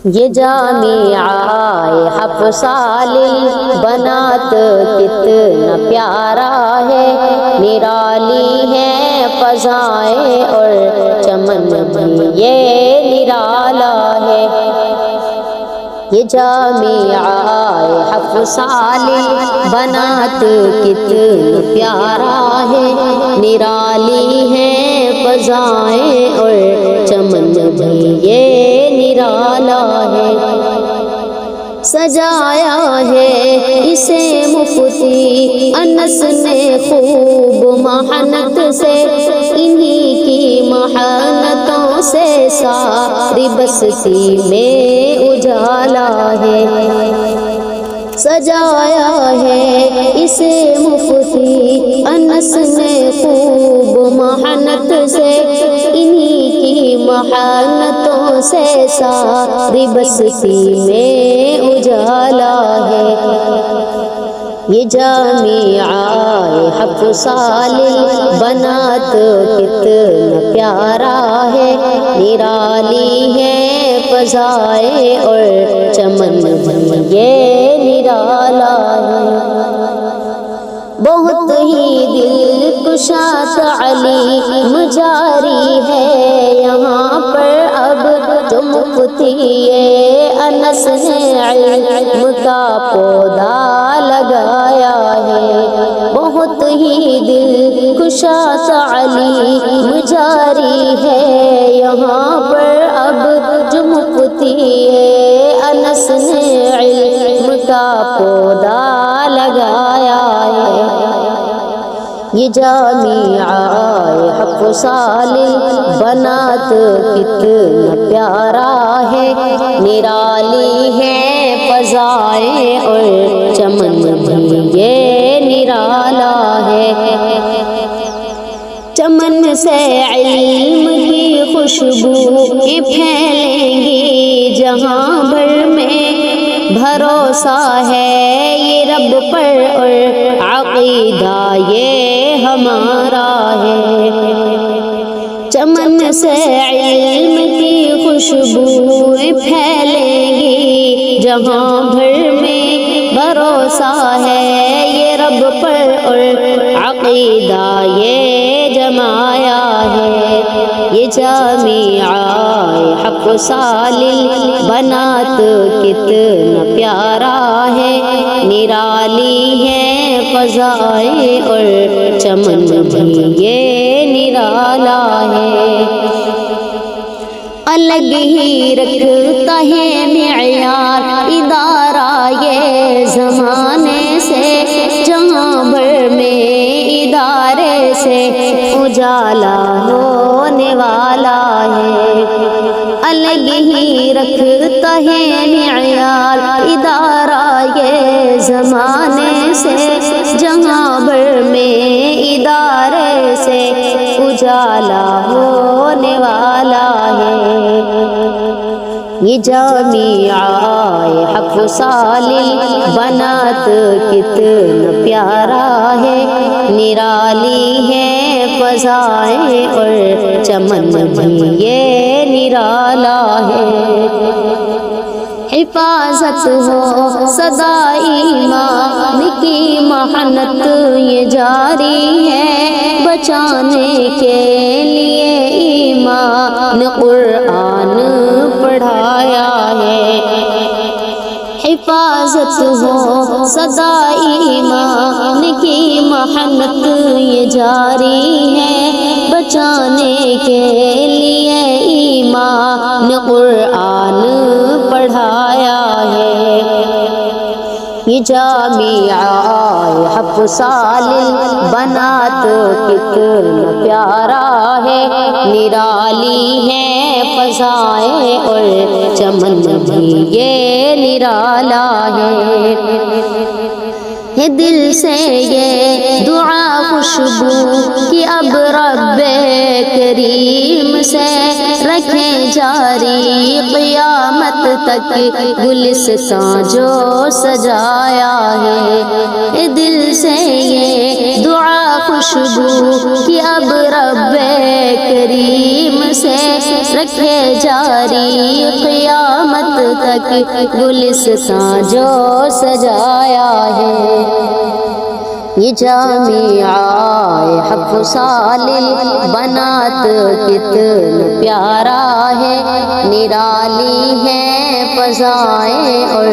یہ جامعہ حفصال البنات کتنا پیارا ہے، نرالی ہے فضائیں اور چمن بھی یہ نرالا ہے۔ یہ جامعہ حفصال البنات کتنا پیارا ہے، نرالی ہے فضائیں اور چمن بھی یہ نرالا ہے۔ سجایا ہے اسے مفتی انس نے خوب محنت سے، انہی کی محنتوں سے ساری بستی میں اجالا ہے۔ سجایا ہے اسے مفتی انس نے خوب محنت سے، انہی کی محنتوں سے ساری بستی میں اجالا ہے۔ یہ جامعہ حفصال البنات کتنا پیارا ہے، نرالی ہے فضائیں اور چمن بھی یہ نرالا ہے۔ بہت ہی دلکشا تعلیم جاری ہے یہاں پر اب، جو مفتی انس نے علم کا پودا لگایا ہے۔ بہت ہی دلکشا تعلیم جاری ہے یہاں پر اب، جو مفتی انس نے علم کا پودا لگایا ہے۔ یہ جامعہ حفصال البنات کتنا پیارا ہے، نرالی ہے فضائیں اور چمن بھی یہ نرالا ہے۔ چمن سے علم کی خوشبو پھیلیں گی جہاں بھر میں، بھروسہ ہے یہ رب پر اور عقیدہ یہ ہمارا ہے۔ چمن سے علم کی خوشبو پھیلیں گی جہاں بھر میں، بھروسہ ہے یہ رب پر اور عقیدہ یہ جمایا ہے۔ یہ جامعہ حفصال البنات کتنا پیارا ہے، نرالی ہے فضائیں اور چمن بھی یہ نرالا ہے۔ الگ ہی رکھتا ہے معیار ادارہ یہ زمانے سے، جہاں بھر میں ادارے سے اجالا ہونے والا ہے۔ الگ ہی رکھتا ہے معیار ادارہ یہ زمانے سے، جہاں بھر میں ادارے سے اجالا ہونے والا ہے۔ یہ جامعہ حفصال البنات کتنا پیارا ہے، نرالی ہے فضائیں اور چمن بھی یہ نرالا ہے۔ حفاظت ہو سدا ایمان کی محنت یہ جاری ہے، بچانے کے لیے ایمان قرآن پڑھایا ہے۔ حفاظت ہو سدا ایمان کی محنت یہ جاری ہے، بچانے کے لیے ایمان قرآن پڑھایا ہے۔ یہ جامعہ حفصال البنات کتنا پیارا ہے، نرالی ہے فضائیں اور چمن بھی یہ نرالا ہے۔ دل سے یہ دعا خوشبو کہ اب رب کریم سے رکھیں جاری قیامت تک گلستان جو سجایا ہے۔ دل سے یہ دعا خوشبو کہ اب رب کریم سے رکھے جاری قیامت تک گلستاں جو سجایا ہے، یہ جامعہ حفصال البنات کتنا پیارا ہے، نرالی ہیں فضائیں اور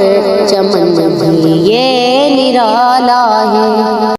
چمن بھی یہ نرالا ہے۔